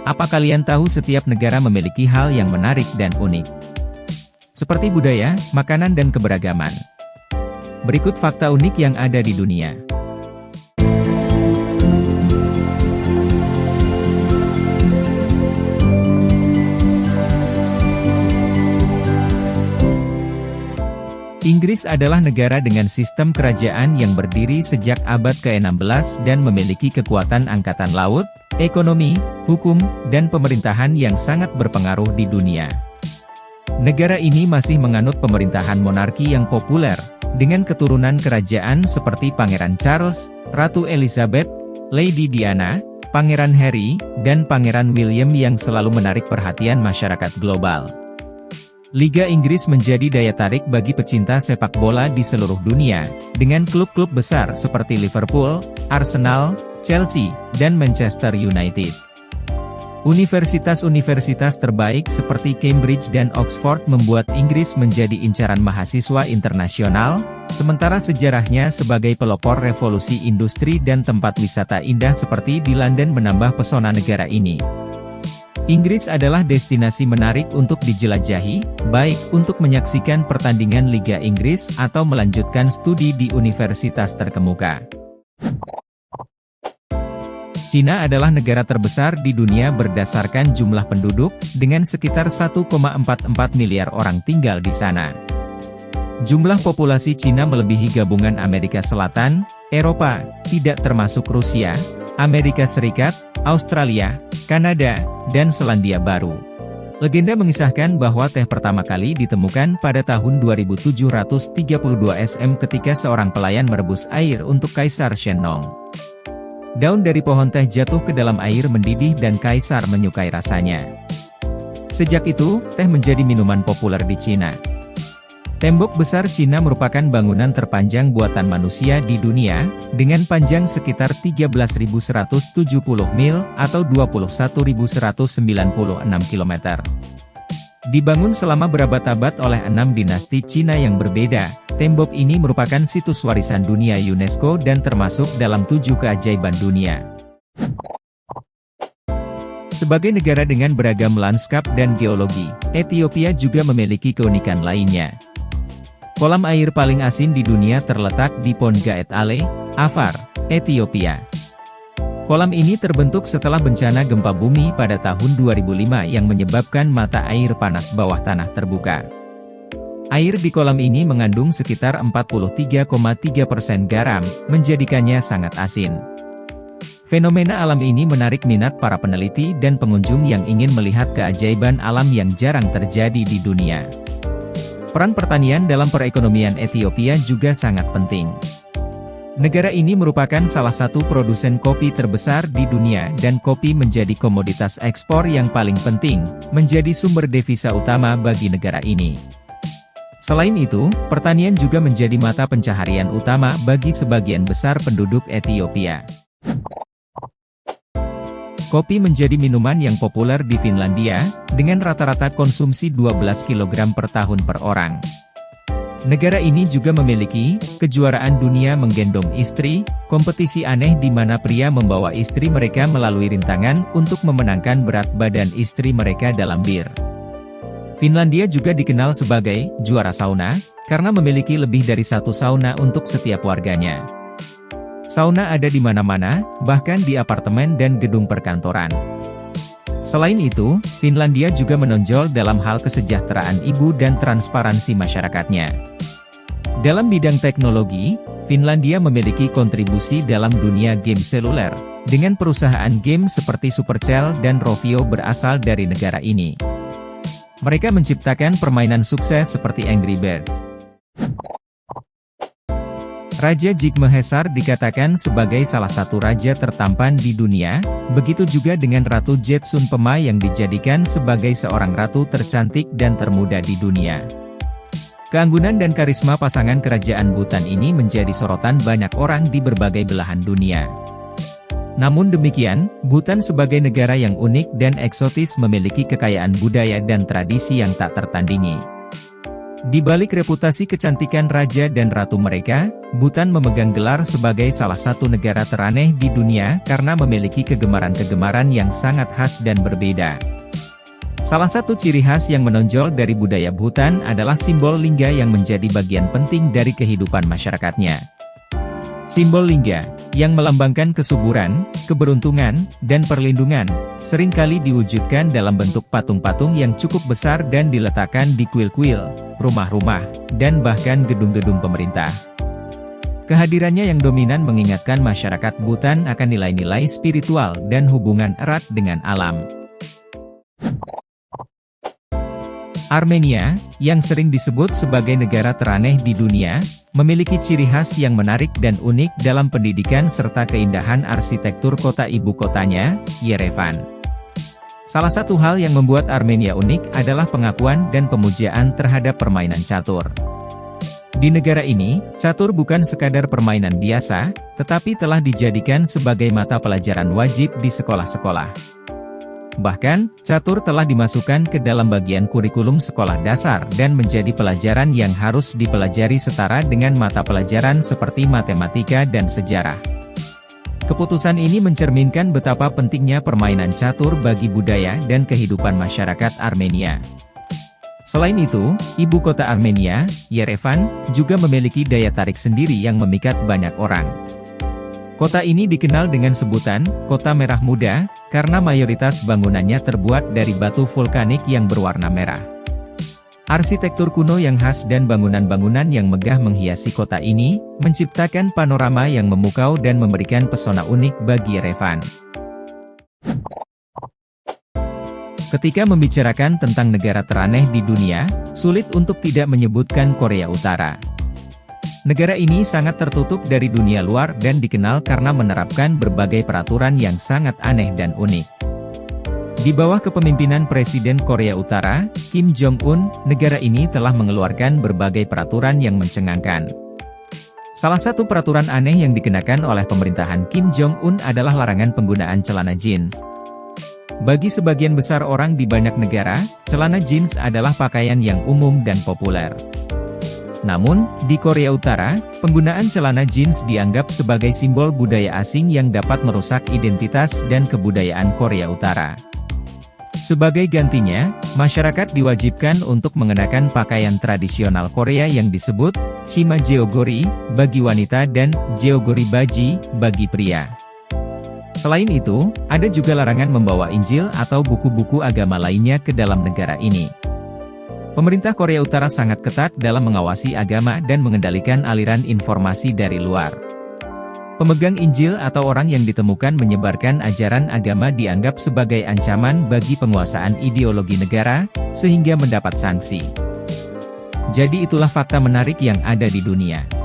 Apa kalian tahu setiap negara memiliki hal yang menarik dan unik? Seperti budaya, makanan dan keberagaman. Berikut fakta unik yang ada di dunia. Inggris adalah negara dengan sistem kerajaan yang berdiri sejak abad ke-16 dan memiliki kekuatan angkatan laut, ekonomi, hukum, dan pemerintahan yang sangat berpengaruh di dunia. Negara ini masih menganut pemerintahan monarki yang populer, dengan keturunan kerajaan seperti Pangeran Charles, Ratu Elizabeth, Lady Diana, Pangeran Harry, dan Pangeran William yang selalu menarik perhatian masyarakat global. Liga Inggris menjadi daya tarik bagi pecinta sepak bola di seluruh dunia, dengan klub-klub besar seperti Liverpool, Arsenal, Chelsea, dan Manchester United. Universitas-universitas terbaik seperti Cambridge dan Oxford membuat Inggris menjadi incaran mahasiswa internasional, sementara sejarahnya sebagai pelopor revolusi industri dan tempat wisata indah seperti di London menambah pesona negara ini. Inggris adalah destinasi menarik untuk dijelajahi, baik untuk menyaksikan pertandingan Liga Inggris atau melanjutkan studi di universitas terkemuka. Cina adalah negara terbesar di dunia berdasarkan jumlah penduduk, dengan sekitar 1,44 miliar orang tinggal di sana. Jumlah populasi Cina melebihi gabungan Amerika Selatan, Eropa, tidak termasuk Rusia, Amerika Serikat, Australia, Kanada, dan Selandia Baru. Legenda mengisahkan bahwa teh pertama kali ditemukan pada tahun 2732 SM ketika seorang pelayan merebus air untuk Kaisar Shennong. Daun dari pohon teh jatuh ke dalam air mendidih dan Kaisar menyukai rasanya. Sejak itu, teh menjadi minuman populer di Cina. Tembok besar Cina merupakan bangunan terpanjang buatan manusia di dunia, dengan panjang sekitar 13.170 mil atau 21.196 km. Dibangun selama berabad-abad oleh 6 dinasti Cina yang berbeda, tembok ini merupakan situs warisan dunia UNESCO dan termasuk dalam 7 keajaiban dunia. Sebagai negara dengan beragam lanskap dan geologi, Ethiopia juga memiliki keunikan lainnya. Kolam air paling asin di dunia terletak di Ponga et Ale, Afar, Ethiopia. Kolam ini terbentuk setelah bencana gempa bumi pada tahun 2005 yang menyebabkan mata air panas bawah tanah terbuka. Air di kolam ini mengandung sekitar 43,3% garam, menjadikannya sangat asin. Fenomena alam ini menarik minat para peneliti dan pengunjung yang ingin melihat keajaiban alam yang jarang terjadi di dunia. Peran pertanian dalam perekonomian Ethiopia juga sangat penting. Negara ini merupakan salah satu produsen kopi terbesar di dunia dan kopi menjadi komoditas ekspor yang paling penting, menjadi sumber devisa utama bagi negara ini. Selain itu, pertanian juga menjadi mata pencaharian utama bagi sebagian besar penduduk Ethiopia. Kopi menjadi minuman yang populer di Finlandia, dengan rata-rata konsumsi 12 kg per tahun per orang. Negara ini juga memiliki kejuaraan dunia menggendong istri, kompetisi aneh di mana pria membawa istri mereka melalui rintangan untuk memenangkan berat badan istri mereka dalam bir. Finlandia juga dikenal sebagai juara sauna, karena memiliki lebih dari satu sauna untuk setiap warganya. Sauna ada di mana-mana, bahkan di apartemen dan gedung perkantoran. Selain itu, Finlandia juga menonjol dalam hal kesejahteraan ibu dan transparansi masyarakatnya. Dalam bidang teknologi, Finlandia memiliki kontribusi dalam dunia game seluler, dengan perusahaan game seperti Supercell dan Rovio berasal dari negara ini. Mereka menciptakan permainan sukses seperti Angry Birds. Raja Jigmehesar dikatakan sebagai salah satu raja tertampan di dunia, begitu juga dengan Ratu Jetsunpema yang dijadikan sebagai seorang ratu tercantik dan termuda di dunia. Keanggunan dan karisma pasangan kerajaan Bhutan ini menjadi sorotan banyak orang di berbagai belahan dunia. Namun demikian, Bhutan sebagai negara yang unik dan eksotis memiliki kekayaan budaya dan tradisi yang tak tertandingi. Di balik reputasi kecantikan raja dan ratu mereka, Bhutan memegang gelar sebagai salah satu negara teraneh di dunia karena memiliki kegemaran-kegemaran yang sangat khas dan berbeda. Salah satu ciri khas yang menonjol dari budaya Bhutan adalah simbol lingga yang menjadi bagian penting dari kehidupan masyarakatnya. Simbol lingga, yang melambangkan kesuburan, keberuntungan, dan perlindungan, seringkali diwujudkan dalam bentuk patung-patung yang cukup besar dan diletakkan di kuil-kuil, rumah-rumah, dan bahkan gedung-gedung pemerintah. Kehadirannya yang dominan mengingatkan masyarakat Bhutan akan nilai-nilai spiritual dan hubungan erat dengan alam. Armenia, yang sering disebut sebagai negara teraneh di dunia, memiliki ciri khas yang menarik dan unik dalam pendidikan serta keindahan arsitektur kota ibu kotanya, Yerevan. Salah satu hal yang membuat Armenia unik adalah pengakuan dan pemujaan terhadap permainan catur. Di negara ini, catur bukan sekadar permainan biasa, tetapi telah dijadikan sebagai mata pelajaran wajib di sekolah-sekolah. Bahkan, catur telah dimasukkan ke dalam bagian kurikulum sekolah dasar dan menjadi pelajaran yang harus dipelajari setara dengan mata pelajaran seperti matematika dan sejarah. Keputusan ini mencerminkan betapa pentingnya permainan catur bagi budaya dan kehidupan masyarakat Armenia. Selain itu, ibu kota Armenia, Yerevan, juga memiliki daya tarik sendiri yang memikat banyak orang. Kota ini dikenal dengan sebutan, Kota Merah Muda, karena mayoritas bangunannya terbuat dari batu vulkanik yang berwarna merah. Arsitektur kuno yang khas dan bangunan-bangunan yang megah menghiasi kota ini, menciptakan panorama yang memukau dan memberikan pesona unik bagi Yerevan. Ketika membicarakan tentang negara teraneh di dunia, sulit untuk tidak menyebutkan Korea Utara. Negara ini sangat tertutup dari dunia luar dan dikenal karena menerapkan berbagai peraturan yang sangat aneh dan unik. Di bawah kepemimpinan Presiden Korea Utara, Kim Jong-un, negara ini telah mengeluarkan berbagai peraturan yang mencengangkan. Salah satu peraturan aneh yang dikenakan oleh pemerintahan Kim Jong-un adalah larangan penggunaan celana jeans. Bagi sebagian besar orang di banyak negara, celana jeans adalah pakaian yang umum dan populer. Namun, di Korea Utara, penggunaan celana jeans dianggap sebagai simbol budaya asing yang dapat merusak identitas dan kebudayaan Korea Utara. Sebagai gantinya, masyarakat diwajibkan untuk mengenakan pakaian tradisional Korea yang disebut chima jeogori bagi wanita dan jeogori baji bagi pria. Selain itu, ada juga larangan membawa Injil atau buku-buku agama lainnya ke dalam negara ini. Pemerintah Korea Utara sangat ketat dalam mengawasi agama dan mengendalikan aliran informasi dari luar. Pemegang Injil atau orang yang ditemukan menyebarkan ajaran agama dianggap sebagai ancaman bagi penguasaan ideologi negara, sehingga mendapat sanksi. Jadi itulah fakta menarik yang ada di dunia.